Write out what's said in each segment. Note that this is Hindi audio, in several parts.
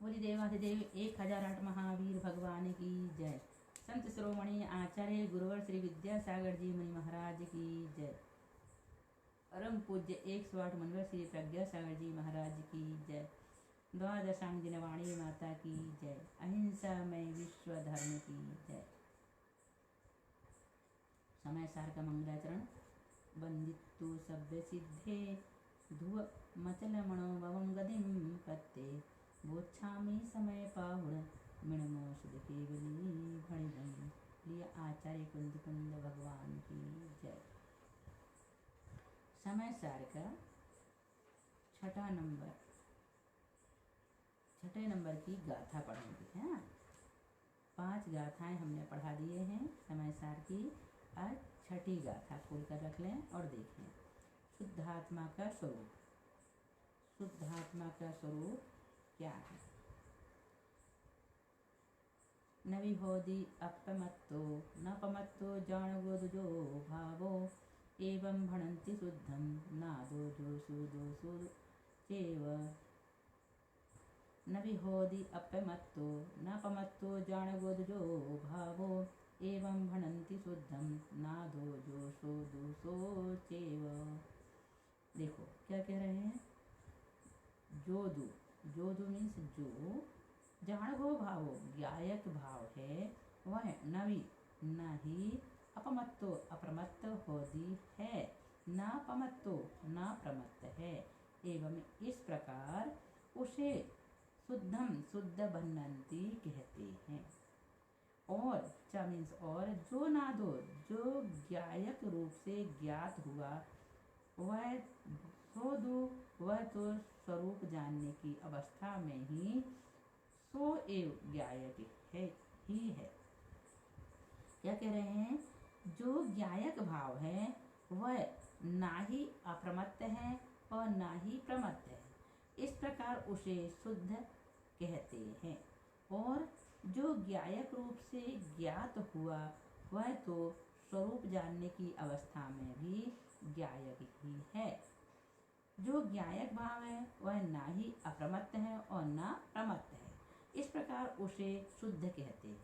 बोली देवाधिदेव 1008 महावीर भगवान की जय। संत शिरोमणि आचार्य गुरुवर श्री विद्यासागर जी मुनि महाराज की जय। परम पूज्य 108 मनवर श्री प्रज्ञा सागर जी महाराज की जय। द्वादशांग दिनवाणी माता की जय। अहिंसा में विश्व धर्म की जय। समय सार का मंगलाचरण। वंदितु सभ्य सिद्धे धुव मचल मनोभवं गदिम पत्ते बोच्छामी समय पाहुण मिणमो सुध केवली भणिधम। लिया आचार्य कुंद कुंद भगवान की जय। समय सार का छठे नंबर की गाथा पढ़ेंगे। हाँ, 5 गाथाएं हमने पढ़ा दिए हैं समय सार की। आज छठी गाथा खोल कर रख लें और देखें। शुद्धात्मा का स्वरूप। शुद्धात्मा का स्वरूप क्या है? न विभोधि अपमत्तो न पमत्तो जाणवोदुजो भावो एवं भणन्ति शुद्धं नादो जोषु दोषु चेव। न विभोधि अपमत्तो न पमत्तो जाणवोदुजो भावो एवं भणन्ति शुद्धं नादो जोषो दोषो चेव। देखो क्या कह रहे हैं। जोदु, जोदु मीन्स जो, जाणवो भावो ज्ञायक भाव है वह नवी नहीं अपमत्तो अप्रमत्त होदी है, न पमत्तो न प्रमत्त है। एवं इस प्रकार उसे शुद्धम शुद्ध भणन्ति कहते हैं। और च मीन्स और, जो नादो जो ज्ञायक रूप से ज्ञात हुआ वह सोदु वह तो स्वरूप जानने की अवस्था में ही सो एव ज्ञायक है ही है। क्या कह रहे हैं? जो ज्ञायक भाव है वह ना ही अप्रमत्त है और ना ही प्रमत्त है। इस प्रकार उसे शुद्ध कहते हैं। और जो ज्ञायक रूप से ज्ञात हुआ वह तो स्वरूप जानने की अवस्था में भी ज्ञायक ही है। जो ज्ञायक भाव है वह ना ही अप्रमत्त है और ना प्रमत्त है। इस प्रकार उसे शुद्ध कहते हैं।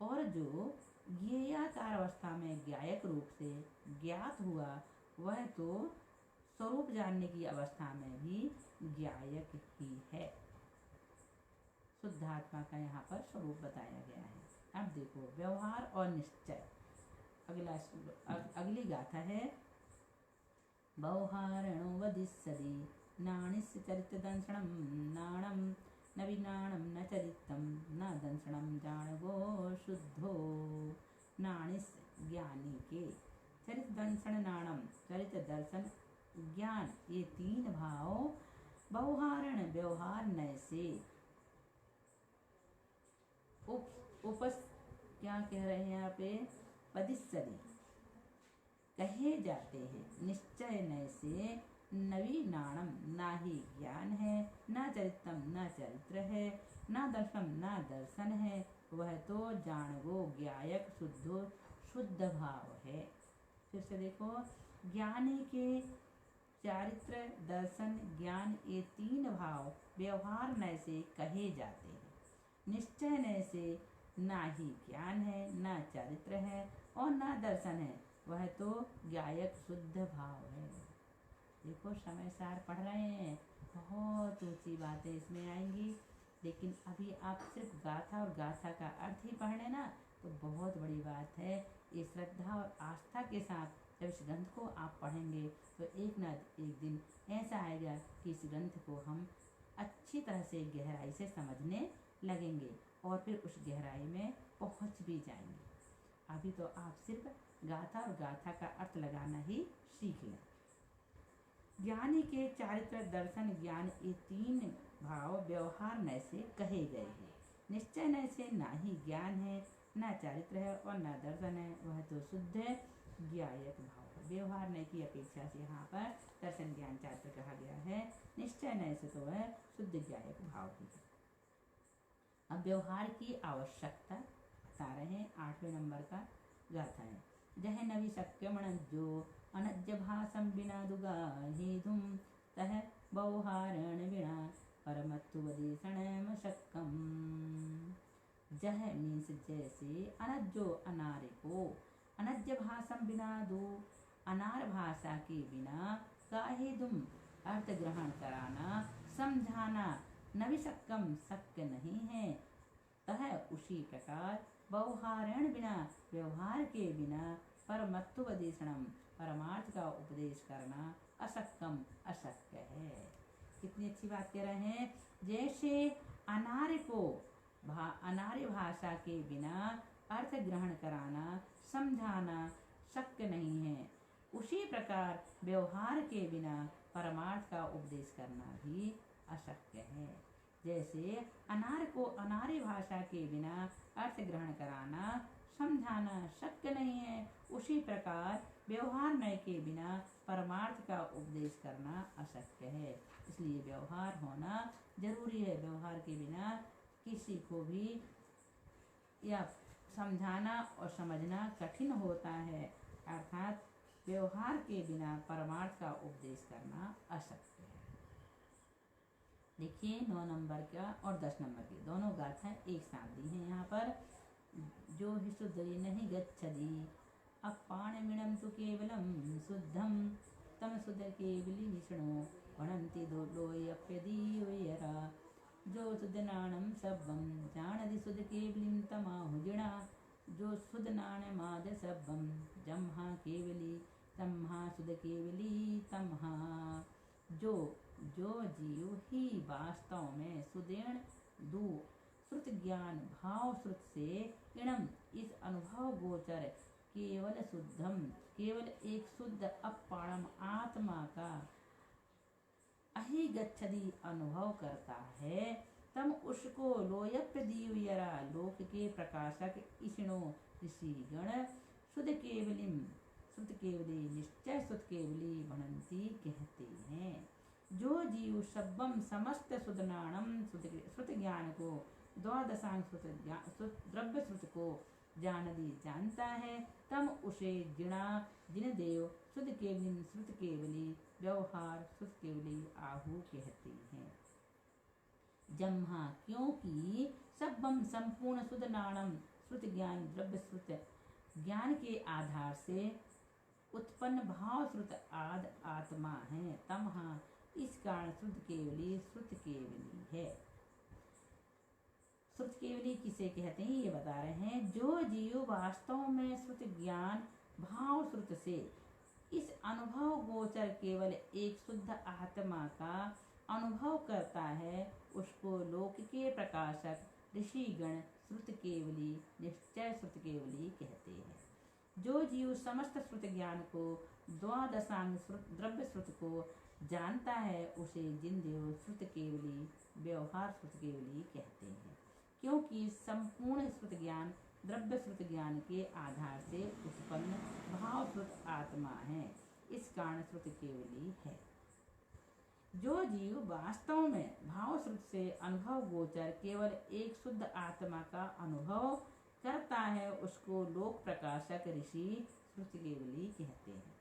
और जो ज्ञेयाकार अवस्था में ज्ञायक रूप से ज्ञात हुआ वह तो स्वरूप जानने की अवस्था में भी ज्ञायक ही है। शुद्धात्मा का यहाँ पर स्वरूप बताया गया है। अब देखो व्यवहार और निश्चय। अगली गाथा है। व्यवहारणो वदिष्यति नाणिस्य चरित दंशनम नाणम न विनाणम न चरितम न दंशनम जाणवो शुद्धो। नाणिस ज्ञानी के, चरित दंशन नाणम चरित दर्शन ज्ञान, ये 3 भाव व्यवहारण व्यवहार नय से क्या कह रहे हैं यहाँ पे? वदिष्यति कहे जाते हैं। निश्चय नय से नवीनाणम ना ही ज्ञान है, न चरितम न चरित्र है, न दर्शनम न दर्शन है। वह तो जाणवो ज्ञायक शुद्धो शुद्ध भाव है। फिर से देखो, ज्ञानी के चारित्र दर्शन ज्ञान ये 3 भाव व्यवहार नय से कहे जाते हैं। निश्चय नय से ना ही ज्ञान है, न चरित्र है और न दर्शन है। वह तो ज्ञायक शुद्ध भाव है। देखो समय सार पढ़ रहे हैं, बहुत ऊंची बातें इसमें आएंगी। लेकिन अभी आप सिर्फ गाथा और गाथा का अर्थ ही पढ़ लेना तो बहुत बड़ी बात है। ये श्रद्धा और आस्था के साथ जब इस ग्रंथ को आप पढ़ेंगे तो एक न एक दिन ऐसा आएगा कि इस ग्रंथ को हम अच्छी तरह से गहराई से समझने लगेंगे और फिर उस गहराई में पहुंच भी जाएंगे। अभी तो आप सिर्फ गाथा और गाथा का अर्थ लगाना ही सीख लें। ज्ञानी के चारित्र दर्शन ज्ञान ये 3 भाव व्यवहार नय से कहे गए हैं। निश्चय नय से ना ही ज्ञान है, न चारित्र है और न दर्शन है। वह तो शुद्ध ज्ञायक भाव है। व्यवहार नय की अपेक्षा से यहाँ पर दर्शन ज्ञान चारित्र कहा गया है। निश्चय नय से तो वह शुद्ध ज्ञायक भाव ही है। अब व्यवहार की आवश्यकता बता रहे हैं। 8वें नंबर का गाथा है। जह नवि शक्यमण जो अनज्य भाषम बिना दुगा हेधुम तह व्यवहारण बिना परमत्तु वदेशणम शक्कम। जह मीन्स जैसे, अनज्जो अनार्य को, अनज्य भाषम बिना दो, अनार भाषा के बिना काहे दुम अर्थ ग्रहण कराना, समझाना नविशक्कम शक्य नहीं है। तह उसी प्रकार व्यवहारण बिना, व्यवहार के बिना, परमत्वोपदेशनम परमार्थ का उपदेश करना अशक्कम अशक्य है। कितनी अच्छी बात कह रहे हैं। जैसे अनार्य को अनार्य भाषा के बिना अर्थ ग्रहण कराना समझाना शक्य नहीं है, उसी प्रकार व्यवहार के बिना परमार्थ का उपदेश करना भी अशक्य है। जैसे अनार्य को अनार्य भाषा के बिना अर्थ ग्रहण कराना समझाना शक्य नहीं है, उसी प्रकार व्यवहार नय के बिना परमार्थ का उपदेश करना अशक्य है। इसलिए व्यवहार होना जरूरी है। व्यवहार के बिना किसी को भी या समझाना और समझना कठिन होता है, अर्थात व्यवहार के बिना परमार्थ का उपदेश करना अशक्य है। देखिए 9 नंबर का और 10 नंबर की दोनों गाथाएं एक साथ दी हैं यहाँ पर। जो हि शुद्ध नहीं गच्छति अपाणमिणं तु केवलं शुद्धं तम शुद्ध केवली विष्णु वणन्ति लोयप्यदीयरा। जो शुद्ध नाणं सब्बं जानति शुद्ध केवलीं तमाहुजिणा। जो शुद्ध नाणमाद सब्बं जम्हा केवली तम्हा शुद्ध केवली तम्हा। जो जीव ही वास्तव में सुदेण दो श्रुत ज्ञान भाव श्रुत से इणम इस अनुभव गोचर केवल शुद्धम केवल एक शुद्ध अपाणम आत्मा का अहिगच्छति अनुभव करता है, तम उसको लोयप्रदीयरा लोक के प्रकाशक ईशिणो ऋषिगण शुद्ध केवली निश्चय शुद्ध केवली भणंती कहते हैं। जो जीव सब्बम समस्त शुद्धनाणम श्रुत ज्ञान को द्वादशांग द्रव्य श्रुत को जानता है, तम उसे जिन देव शुद्ध केवली श्रुत केवली व्यवहार शुद्ध केवली आहु कहते हैं। जम्हा क्योंकि सब्बम संपूर्ण शुद्ध नाणम श्रुत ज्ञान द्रव्य श्रुत ज्ञान के आधार से उत्पन्न भाव श्रुत आद आत्मा है। तमहा इस कारण श्रुत केवली है। श्रुत केवली किसे कहते हैं ये बता रहे हैं। जो जीव वास्तव में श्रुत ज्ञान भाव श्रुत से इस अनुभव गोचर केवल एक शुद्ध आत्मा का अनुभव करता है, उसको लोक के प्रकाशक ऋषिगण श्रुत केवली निश्चय श्रुत केवली कहते हैं। जो जीव समस्त श्रुत ज्ञान को द्वादशांग द्रव्य श्रुत को जानता है, उसे जिन देव श्रुत केवली व्यवहार श्रुत केवली कहते हैं। क्योंकि संपूर्ण श्रुत ज्ञान द्रव्य श्रुत ज्ञान के आधार से उत्पन्न भाव श्रुत आत्मा है, इस कारण श्रुत केवली है। जो जीव वास्तव में भाव श्रुत से अनुभव गोचर केवल एक शुद्ध आत्मा का अनुभव करता है, उसको लोक प्रकाशक ऋषि श्रुत केवली कहते हैं।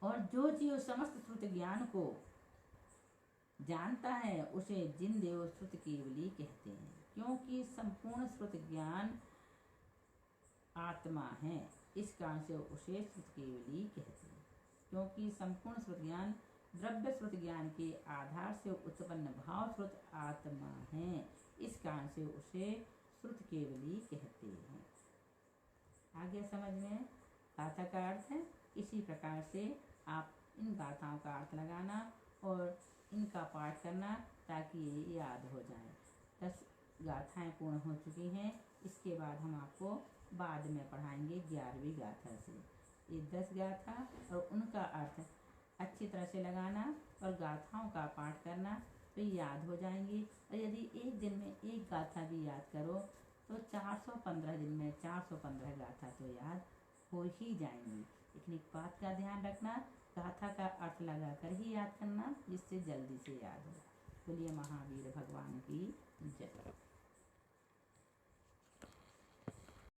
और जो जीव समस्त श्रुत ज्ञान को जानता है, उसे जिन देव श्रुत केवली कहते हैं। क्योंकि संपूर्ण श्रुत ज्ञान आत्मा है, इस कारण से उसे श्रुत केवली कहते हैं। क्योंकि संपूर्ण श्रुत ज्ञान द्रव्य श्रुत ज्ञान के आधार से उत्पन्न भाव श्रुत आत्मा है, इस कारण से उसे श्रुत केवली कहते हैं। आगे समझ में गाथा का अर्थ है। इसी प्रकार से आप इन गाथाओं का अर्थ लगाना और इनका पाठ करना ताकि ये याद हो जाए। 10 गाथाएं पूर्ण हो चुकी हैं। इसके बाद हम आपको बाद में पढ़ाएंगे 11वीं गाथा से। ये 10 गाथा और उनका अर्थ अच्छी तरह से लगाना और गाथाओं का पाठ करना तो याद हो जाएंगी। और यदि एक दिन में एक गाथा भी याद करो तो 415 दिन में 415 गाथा तो याद हो ही जाएंगी। लेकिन एक बात का ध्यान रखना, गाथा का अर्थ लगा कर ही याद करना, जिससे जल्दी से याद हो। बोलिए महावीर भगवान की जय।